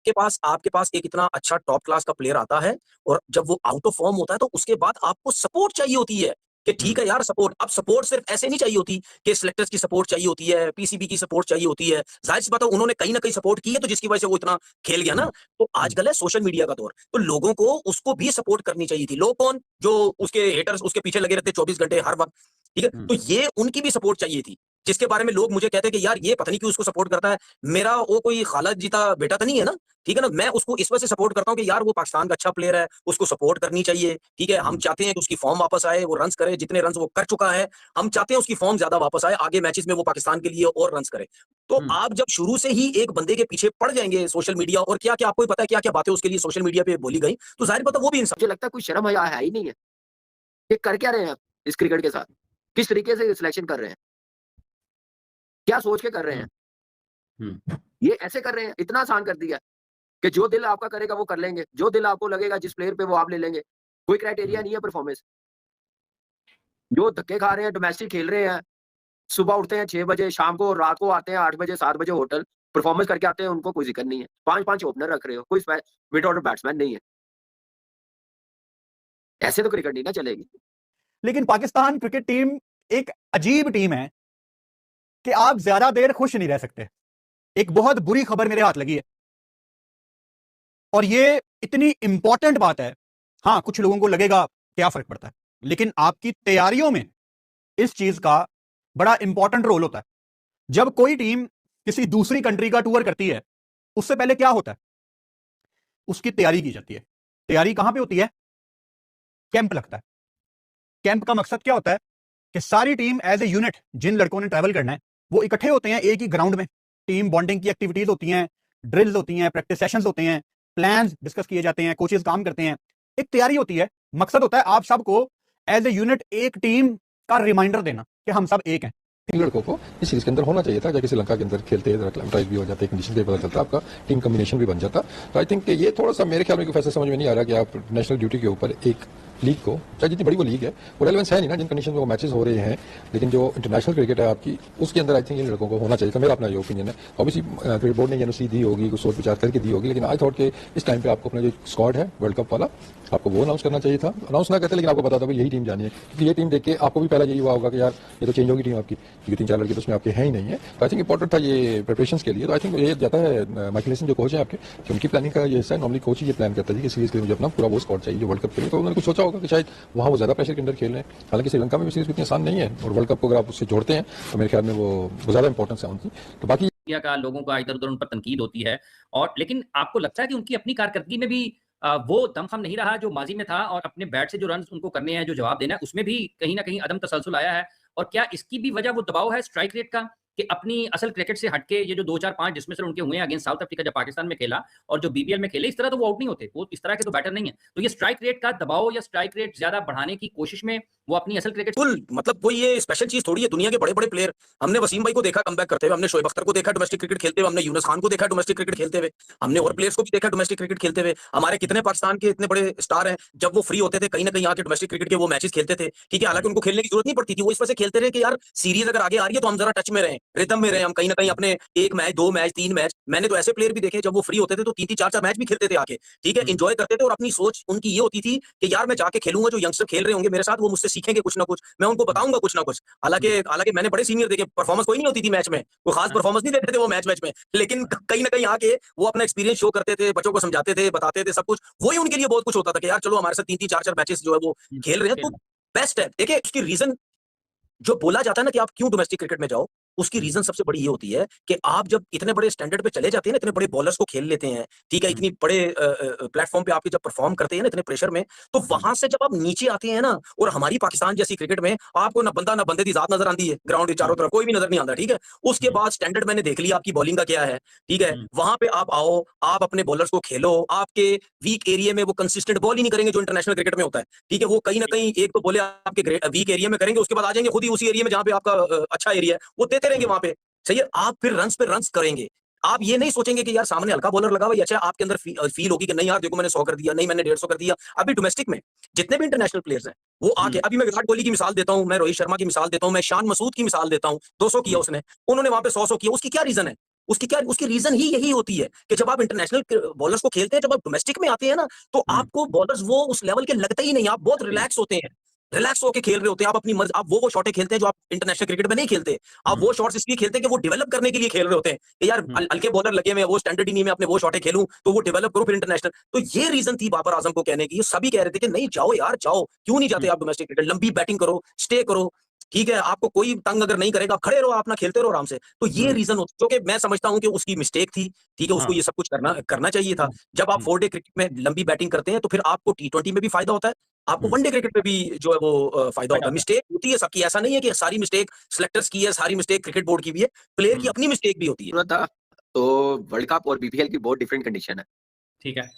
आपके पास एक इतना अच्छा टॉप क्लास का प्लेयर आता है और जब वो आउट ऑफ फॉर्म होता है तो उसके बाद आपको सपोर्ट चाहिए होती है कि ठीक है यार सपोर्ट। अब सपोर्ट सिर्फ ऐसे नहीं चाहिए होती कि सिलेक्टर्स की सपोर्ट चाहिए होती है, पीसीबी की सपोर्ट चाहिए होती है। जाहिर सी बात है उन्होंने कहीं ना कहीं सपोर्ट की है तो जिसकी वजह से वो इतना खेल गया ना। तो आजकल है सोशल मीडिया का दौर, तो लोगों को उसको भी सपोर्ट करनी चाहिए थी। लोग कौन? जो उसके हेटर्स उसके पीछे लगे रहते 24 घंटे हर वक्त, ठीक है। तो ये उनकी भी सपोर्ट चाहिए थी, जिसके बारे में लोग मुझे कहते हैं कि यार ये पता नहीं क्यों उसको सपोर्ट करता है। मेरा वो कोई खाला जीता बेटा तो नहीं है ना, ठीक है ना। मैं उसको इस वजह से सपोर्ट करता हूँ कि यार वो पाकिस्तान का अच्छा प्लेयर है, उसको सपोर्ट करनी चाहिए, ठीक है। हम चाहते हैं कि उसकी फॉर्म वापस आए, वो रन्स करे जितने रन्स वो कर चुका है। हम चाहते हैं उसकी फॉर्म ज्यादा वापस आए, आगे मैचेस में वो पाकिस्तान के लिए और रन्स करे। तो आप जब शुरू से ही एक बंदे के पीछे पड़ जाएंगे सोशल मीडिया, और क्या क्या आपको ही पता है क्या क्या बातें उसके लिए सोशल मीडिया पे बोली गई, तो जाहिर पता वो भी इंसान, मुझे लगता है कोई शर्म हया है ही नहीं है। ये कर क्या रहे हैं आप इस क्रिकेट के साथ? किस तरीके से सिलेक्शन कर रहे हैं? क्या सोच के कर रहे हैं? ये ऐसे कर रहे हैं, इतना आसान कर दिया कि जो दिल आपका करेगा वो कर लेंगे, जो दिल आपको लगेगा जिस प्लेयर पे वो आप ले लेंगे। कोई क्राइटेरिया नहीं है परफॉर्मेंस। जो धक्के खा रहे हैं, डोमेस्टिक खेल रहे हैं, सुबह उठते हैं 6 बजे, शाम को रात को आते हैं 8 बजे, 7 बजे होटल, परफॉर्मेंस करके आते हैं, उनको कोई ज़िक्र नहीं है। 5-5 ओपनर रख रहे हो, कोई मिड ऑर्डर बैट्समैन नहीं है। ऐसे तो क्रिकेट नहीं ना चलेगी। लेकिन पाकिस्तान क्रिकेट टीम एक अजीब टीम है कि आप ज्यादा देर खुश नहीं रह सकते। एक बहुत बुरी खबर मेरे हाथ लगी है और ये इतनी इंपॉर्टेंट बात है। हां, कुछ लोगों को लगेगा क्या फर्क पड़ता है, लेकिन आपकी तैयारियों में इस चीज का बड़ा इंपॉर्टेंट रोल होता है। जब कोई टीम किसी दूसरी कंट्री का टूर करती है, उससे पहले क्या होता है? उसकी तैयारी की जाती है। तैयारी कहां पे होती है? कैंप लगता है। कैंप का मकसद क्या होता है कि सारी टीम एज ए यूनिट, जिन लड़कों ने ट्रैवल करना है, वो इकट्ठे होते हैं एक ही ग्राउंड में। टीम बॉन्डिंग की एक्टिविटीज होती हैं, ड्रिल्स होती हैं, प्रैक्टिस सेशंस होते हैं, प्लान्स डिस्कस किए जाते हैं, कोचेस काम करते हैं, एक तैयारी होती है। मकसद होता है आप सबको एज ए यूनिट, एक टीम का रिमाइंडर देना कि हम सब एक हैं। लड़कों को इस सीरीज के अंदर होना चाहिए था, जाके श्रीलंका के अंदर खेलते हैं, एक्लेमेटाइज भी हो जाते, कंडीशन भी पता चलता, आपका टीम कॉम्बिनेशन भी बन जाता। तो आई थिंक ये थोड़ा सा मेरे ख्याल में फैसला समझ में नहीं आ रहा कि आप नेशनल ड्यूटी के ऊपर एक लीग को, चाहे जितनी बड़ी वो लीग है, वो रेलेवेंस है नहीं ना जिन कंडीशन में वो मैचेस हो रहे हैं, लेकिन जो इंटरनेशनल क्रिकेट है आपकी, उसके अंदर आई थिंक इन लड़कों को होना चाहिए था। मेरा अपना ये ओपिनियन है। ऑब्वियसली क्रिकेट बोर्ड ने एनओसी दी होगी, कुछ सोच विचार करके दी होगी, लेकिन आई थॉट कि इस टाइम पे आपको अपना जो स्क्वाड है वर्ल्ड कप वाला, आपको वो अनाउंस करना चाहिए था। अनाउंस ना करते, लेकिन आपको पता था भाई यही टीम जानी है, क्योंकि ये टीम देख के आपको भी पहला यही हुआ होगा कि यार ये तो चेंज होगी टीम आपकी, क्योंकि 3-4 लड़के तो उसमें आपके हैं ही नहीं है। तो आई थिंक इंपॉर्टेंट था ये प्रिपरेशन के लिए। तो आई थिंक ये जाता है माइकल हेसन जो कोच है आपके, कि उनकी प्लानिंग का ये हिस्सा है। नॉर्मली कोच ही ये प्लान करता है कि सीरीज के लिए मुझे अपना पूरा वो स्क्वाड चाहिए जो वर्ल्ड कप के लिए। तो उन्होंने कुछ सोचा होगा कि शायद वहाँ वो ज्यादा प्रेशर के अंदर खेल रहे हैं। हालांकि श्रीलंका में भी सीरीज इतनी आसान नहीं है, और वर्ल्ड कप को अगर आप उससे जोड़ते हैं तो मेरे ख्याल में वो ज्यादा इंपॉर्टेंस है उनकी। तो बाकी का लोगों का इधर-उधर उन पर तनकीद होती है, और लेकिन आपको लगता है कि उनकी अपनी कारकर्दगी में भी वो दमखम नहीं रहा जो माज़ी में था, और अपने बैट से जो रन्स उनको करने हैं, जो जवाब देना है, उसमें भी कहीं न कहीं अदम तसलसल आया है? और क्या इसकी भी वजह वो दबाव है स्ट्राइक रेट का, कि अपनी असल क्रिकेट से हटके ये जो 2-4-5 डिसमिसल उनके हुए हैं अगेंस्ट साउथ अफ्रीका जब पाकिस्तान में खेला, और जो बीबीएल में खेले, इस तरह तो वो आउट नहीं होते, वो इस तरह के तो बैटर नहीं है। तो ये स्ट्राइक रेट का दबाव या स्ट्राइक रेट ज़्यादा बढ़ाने की कोशिश में वो अपनी असल क्रिकेट बिल्कुल, मतलब कोई ये स्पेशल चीज थोड़ी है। दुनिया के बड़े-बड़े प्लेयर, हमने वसीम भाई को देखा कमबैक करते हुए, हमने शोएब अख्तर को देखा डोमेस्टिक क्रिकेट खेलते हुए, हमने यूनुस खान को देखा डोमेस्टिक क्रिकेट खेलते हुए, हमने और प्लेयर्स को भी देखा डोमेस्टिक क्रिकेट खेलते हुए। हमारे कितने पाकिस्तान के इतने बड़े स्टार हैं, जब वो फ्री होते थे कहीं न कहीं आके डोमेस्टिक क्रिकेट के वो मैचेस खेलते थे, ठीक है। हालांकि उनको खेलने की जरूरत नहीं पड़ती थी, वो इस वजह से खेलते रहे कि यार सीरीज अगर आगे आ रही है तो हम जरा टच में रहें, रिदम में रहें, हम कहीं न कहीं अपने 1 मैच, 2 मैच, 3 मैच। मैंने तो ऐसे प्लेयर भी देखे जब वो फ्री होते थे तो 3-3 4-4 मैच भी खेलते थे आके, ठीक है। एंजॉय करते थे, और अपनी सोच उनकी ये होती थी कि यार मैं जाके खेलूंगा, जो यंगस्टर खेल रहे होंगे मेरे साथ वो मुझसे सीखेंगे कुछ ना कुछ, मैं उनको बताऊंगा कुछ ना कुछ। हालांकि हालांकि मैंने बड़े सीनियर देखे, परफॉर्मेंस कोई नहीं होती थी मैच में, कोई खास परफॉर्मेंस नहीं देते थे वो मैच में, लेकिन कहीं ना कहीं आके वो अपना एक्सपीरियंस शो करते थे, बच्चों को समझाते थे, बताते थे सब कुछ। वही उनके लिए बहुत कुछ होता था कि यार चलो हमारे साथ 3-3 4-4 मैचेस जो है वो खेल रहे हैं, तो बेस्ट है। देखिए उसकी रीजन जो बोला जाता है ना कि आप क्यों डोमेस्टिक क्रिकेट में जाओ, उसकी रीजन सबसे बड़ी ये होती है कि आप जब इतने बड़े स्टैंडर्ड पे चले जाते हैं ना, इतने बड़े बॉलर्स को खेल लेते हैं, ठीक है, इतनी बड़े प्लेटफॉर्म पे आपके जब परफॉर्म करते हैं ना इतने प्रेशर में, तो वहां से जब आप नीचे आते हैं ना, और हमारी पाकिस्तान जैसी क्रिकेट में आपको ना बंदा ना बंदे की जात नजर आती है, ग्राउंड के चारों तरफ कोई भी नजर नहीं आता, ठीक है। उसके बाद स्टैंडर्ड मैंने देख लिया आपकी बॉलिंग का क्या है, ठीक है। वहां पे आप आओ, आप अपने बॉलर्स को खेलो, आपके वीक एरिया में वो कंसिस्टेंट बॉल ही नहीं करेंगे जो इंटरनेशनल क्रिकेट में होता है, ठीक है। वो कहीं ना कहीं एक तो बोले आपके वीक एरिया में करेंगे, उसके बाद आ जाएंगे खुद ही उसी एरिया में जहां पे आपका अच्छा एरिया है, वो देते रहेंगे वहां पे, सही है। आप फिर रन्स पे रन्स करेंगे, आप ये नहीं सोचेंगे कि यार सामने हल्का बॉलर लगा हुआ है, अच्छा आपके अंदर फील होगी कि नहीं यार देखो मैंने 100 कर दिया, नहीं मैंने 150 कर दिया। अभी डोमेस्टिक में जितने भी इंटरनेशनल प्लेयर्स हैं वो आके, अभी मैं विराट कोहली की मिसाल देता हूं, मैं रोहित शर्मा की मिसाल देता हूं, मैं शान मसूद की मिसाल देता हूं, 200 किया उसने, उन्होंने वहां पे 100 किया, उसकी क्या रीजन है? उसकी रीजन ही यही होती है कि जब आप इंटरनेशनल बॉलर्स को खेलते हैं, जब आप डोमेस्टिक में आते हैं ना, तो आपको बॉलर्स वो उस लेवल के लगते ही नहीं, आप बहुत रिलैक्स होते हैं, रिलैक्स होकर खेल रहे होते हैं, आप अपनी मर्जी, आप वो शॉटें खेलते हैं जो आप इंटरनेशनल क्रिकेट में नहीं खेलते। आप वो शॉट्स इसलिए खेलते हैं कि वो डेवलप करने के लिए खेल रहे होते हैं कि यार हल्के बॉलर लगे हुए हैं, वो स्टैंडर्ड ही नहीं, मैं अपने वो शॉटें खेलूं तो वो डेवलप करो फिर इंटरनेशनल। तो ये रीजन थी बाबर आजम को कहने की, सभी कह रहे थे कि नहीं जाओ यार जाओ, क्यों नहीं जाते आप डोमेस्टिक क्रिकेट, लंबी बैटिंग करो, स्टे करो, ठीक है, आपको कोई तंग अगर नहीं करेगा, आप खड़े रहो, अपना खेलते रहो आराम से। तो ये रीजन हो, जो कि मैं समझता हूं कि उसकी मिस्टेक थी, ठीक है, उसको ये सब कुछ करना चाहिए था। जब आप 4 डे क्रिकेट में लंबी बैटिंग करते हैं तो फिर आपको T20 में भी फायदा होता है, आपको वनडे क्रिकेट में भी जो है वो फायदा होता है। मिस्टेक होती है सबकी, ऐसा नहीं है कि सारी मिस्टेक सिलेक्टर्स की है, सारी मिस्टेक क्रिकेट बोर्ड की भी है, प्लेयर की अपनी मिस्टेक भी होती है। था तो वर्ल्ड कप और बीपीएल की बहुत डिफरेंट कंडीशन है, ठीक है।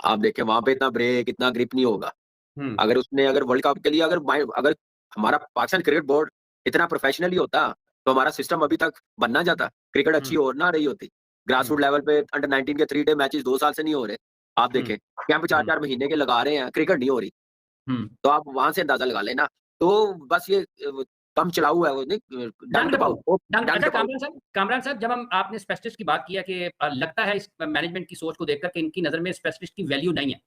आप देखें वहां पे इतना ब्रेक, इतना ग्रिप नहीं होगा। अगर वर्ल्ड कप के लिए अगर हमारा पाकिस्तान क्रिकेट बोर्ड इतना प्रोफेशनली होता तो हमारा सिस्टम अभी तक बनना जाता, क्रिकेट अच्छी और ना रही होती। ग्रास रूट लेवल पे अंडर 19 के 3 डे मैचेस 2 साल से नहीं हो रहे, आप देखें कैंप 4-4 महीने के लगा रहे हैं, क्रिकेट नहीं हो रही। तो आप वहां से अंदाजा लगा लेना। तो बस ये कम चलाऊ है, वो नहीं डंक कामरान साहब, जब हम आपने स्पेशलिस्ट की बात किया कि लगता है इस मैनेजमेंट की सोच को देखकर कि इनकी नजर में स्पेशलिस्ट की वैल्यू नहीं है,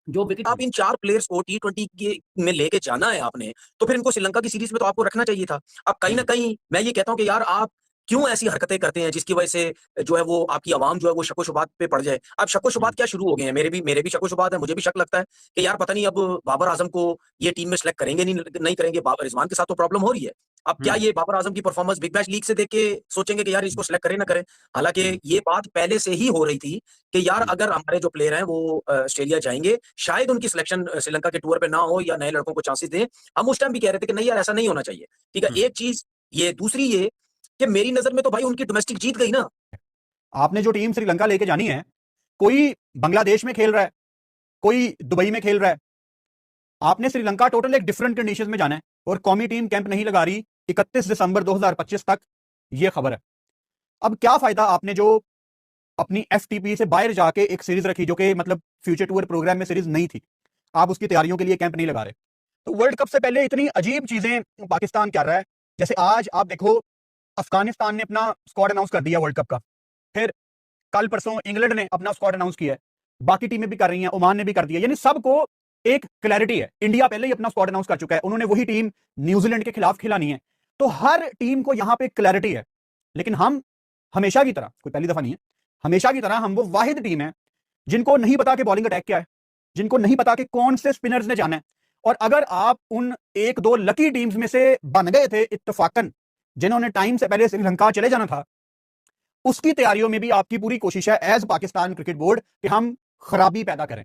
जो विकेट आप इन 4 प्लेयर्स को T20 के में लेके जाना है आपने, तो फिर इनको श्रीलंका की सीरीज में तो आपको रखना चाहिए था। अब कहीं ना कहीं मैं ये कहता हूं कि यार आप क्यों ऐसी हरकतें करते हैं जिसकी वजह से जो है वो आपकी आवाम जो है वो शक-ओ-शुबात पे पड़ जाए। अब शक-ओ-शुबात क्या शुरू हो गए हैं, मेरे भी शक-ओ-शुबात है, मुझे भी शक लगता है कि यार पता नहीं अब बाबर आजम को ये टीम में सेलेक्ट करेंगे नहीं करेंगे। बाबर रिजवान के साथ तो प्रॉब्लम हो रही है। अब क्या ये बाबर आजम की परफॉर्मेंस बिग बैश लीग से देख के सोचेंगे कि यार इसको सेलेक्ट करें ना करें। हालांकि ये बात पहले से ही हो रही थी कि यार अगर हमारे जो प्लेयर हैं वो ऑस्ट्रेलिया जाएंगे, शायद उनकी सिलेक्शन श्रीलंका के टूर पे ना हो या नए लड़कों को चांसेस दें। हम उस टाइम भी कह रहे थे कि नहीं यार ऐसा नहीं होना चाहिए, ठीक है। एक चीज ये, दूसरी ये कि मेरी नजर में तो भाई उनकी डोमेस्टिक जीत गई ना। आपने जो टीम श्रीलंका लेके जानी है, कोई बांग्लादेश में खेल रहा है, कोई दुबई में खेल रहा है, आपने श्रीलंका टोटल एक डिफरेंट कंडीशन में जाना है और कौमी टीम कैंप नहीं लगा रही 31 दिसंबर 2025 तक, यह खबर है। अब क्या फायदा आपने जो अपनी एफटीपी से बाहर जाके एक सीरीज रखी जो कि मतलब फ्यूचर टूर प्रोग्राम में सीरीज नहीं थी, आप उसकी तैयारियों के लिए कैंप नहीं लगा रहे। तो वर्ल्ड कप से पहले इतनी अजीब चीजें पाकिस्तान कर रहा है। जैसे आज आप देखो, अफगानिस्तान ने अपना स्क्वाड अनाउंस कर दिया वर्ल्ड कप का, फिर कल परसों इंग्लैंड ने अपना स्क्वाड अनाउंस किया है, बाकी टीमें भी कर रही हैं, ओमान ने भी कर दिया, यानी सबको एक क्लैरिटी है। इंडिया पहले ही अपना स्क्वाड अनाउंस कर चुका है, उन्होंने वही टीम न्यूजीलैंड के खिलाफ खिलानी है। तो हर टीम को यहां पे क्लैरिटी है। लेकिन हम हमेशा की तरह, कोई पहली दफा नहीं है, हमेशा की तरह हम वो वाहिद टीम है जिनको नहीं पता कि बॉलिंग अटैक क्या है, जिनको नहीं पता कि कौन से स्पिनर्स ने जाना है। और अगर आप उन 1-2 लकी टीम्स में से बन गए थे इत्तफाकन, जिन्होंने टाइम से पहले श्रीलंका चले जाना था, उसकी तैयारियों में भी आपकी पूरी कोशिश है एज पाकिस्तान क्रिकेट बोर्ड कि हम खराबी पैदा करें।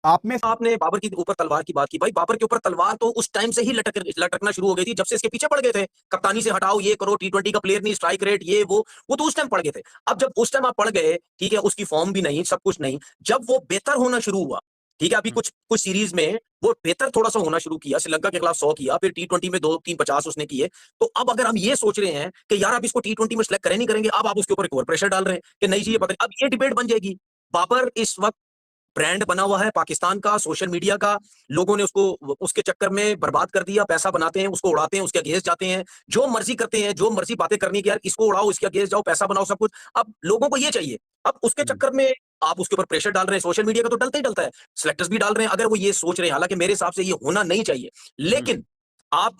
आपने बाबर के ऊपर तलवार की बात की, भाई बाबर के ऊपर तलवार तो उस टाइम से ही लटकना शुरू हो गई थी जब से इसके पीछे पड़ गए थे। कप्तानी से हटाओ, ये करो, T20 का प्लेयर नहीं, स्ट्राइक रेट, ये वो तो उस टाइम पड़ गए थे। अब जब उस टाइम आप पड़ गए, ठीक है, उसकी फॉर्म भी नहीं, सब कुछ नहीं, जब वो बेहतर होना शुरू हुआ, ठीक है, अभी कुछ सीरीज में वो बेहतर थोड़ा सा होना शुरू किया, श्रीलंका के खिलाफ 100 किया, फिर T20 में 2-3 50 उसने किए। तो अब अगर हम ये सोच रहे हैं कि यार अब इसको T20 में सेलेक्ट करें नहीं करेंगे, अब आप उसके ऊपर एक और प्रेशर डाल रहे हैं कि नहीं चाहिए, पता। अब ये डिबेट बन जाएगी। बाबर इस वक्त ब्रांड बना हुआ है पाकिस्तान का, सोशल मीडिया का, लोगों ने उसको उसके चक्कर में बर्बाद कर दिया, पैसा बनाते हैं, उसको उड़ाते हैं, उसके अगेंस्ट जाते हैं, जो मर्जी करते हैं, जो मर्जी बातें करनी कि यार इसको उड़ाओ, इसके अगेंस्ट जाओ, पैसा बनाओ, सब कुछ। अब लोगों को ये चाहिए, अब उसके चक्कर में आप उसके ऊपर प्रेशर डाल रहे हैं। सोशल मीडिया का तो डलता ही डलता है, सिलेक्टर्स भी डाल रहे हैं। अगर वो ये सोच रहे हैं, हालांकि मेरे हिसाब से ये होना नहीं चाहिए, लेकिन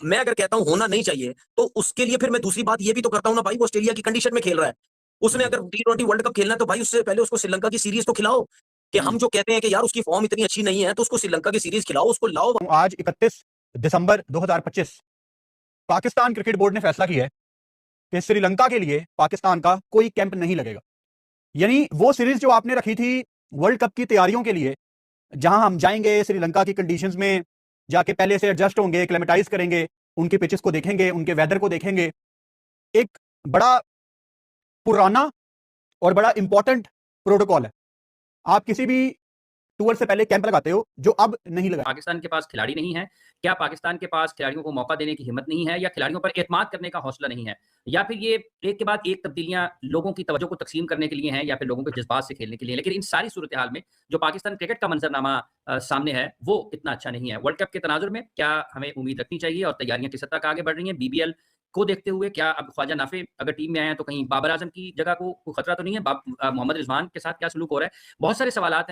मैं अगर कहता हूं होना नहीं चाहिए, तो उसके लिए फिर मैं दूसरी बात ये भी तो करता हूं ना भाई, वो ऑस्ट्रेलिया की कंडीशन में खेल रहा है, उसने अगर T20 वर्ल्ड कप खेलना है तो भाई उससे पहले उसको श्रीलंका की सीरीज तो खिलाओ। कि हम जो कहते हैं कि यार उसकी फॉर्म इतनी अच्छी नहीं है, तो उसको श्रीलंका की सीरीज खिलाओ, उसको लाओ। आज 31 दिसंबर 2025 पाकिस्तान क्रिकेट बोर्ड ने फैसला किया है कि श्रीलंका के लिए पाकिस्तान का कोई कैंप नहीं लगेगा। यानी वो सीरीज जो आपने रखी थी वर्ल्ड कप की तैयारियों के लिए, जहां हम जाएंगे श्रीलंका की कंडीशंस में जाके पहले से एडजस्ट होंगे, एक्लेमेटाइज करेंगे, उनके पिचेस को देखेंगे, उनके वेदर को देखेंगे, एक बड़ा पुराना और बड़ा इंपॉर्टेंट प्रोटोकॉल है। आप किसी भी टूर से पहले कैंप लगाते हो, जो अब नहीं लगा। पाकिस्तान के पास खिलाड़ी नहीं है, क्या पाकिस्तान के पास खिलाड़ियों को मौका देने की हिम्मत नहीं है, या खिलाड़ियों पर एतमाद करने का हौसला नहीं है, या फिर ये एक के बाद एक तब्दीलियां लोगों की तवज्जो को तकसीम करने के लिए हैं, या फिर लोगों के जज्बात से खेलने के लिए। लेकिन इन सारी सूरत हाल में जो पाकिस्तान क्रिकेट का मंजरनामा सामने है वो इतना अच्छा नहीं है। वर्ल्ड कप के तनाजुर में क्या हमें उम्मीद रखनी चाहिए और तैयारियां किस हद तक आगे बढ़ रही हैं? BBL को देखते हुए क्या अब ख्वाजा नाफे अगर टीम में आए हैं तो कहीं बाबर आजम की जगह को कोई खतरा तो नहीं है? मोहम्मद रिजवान के साथ क्या सलूक हो रहा है? बहुत सारे सवालात हैं।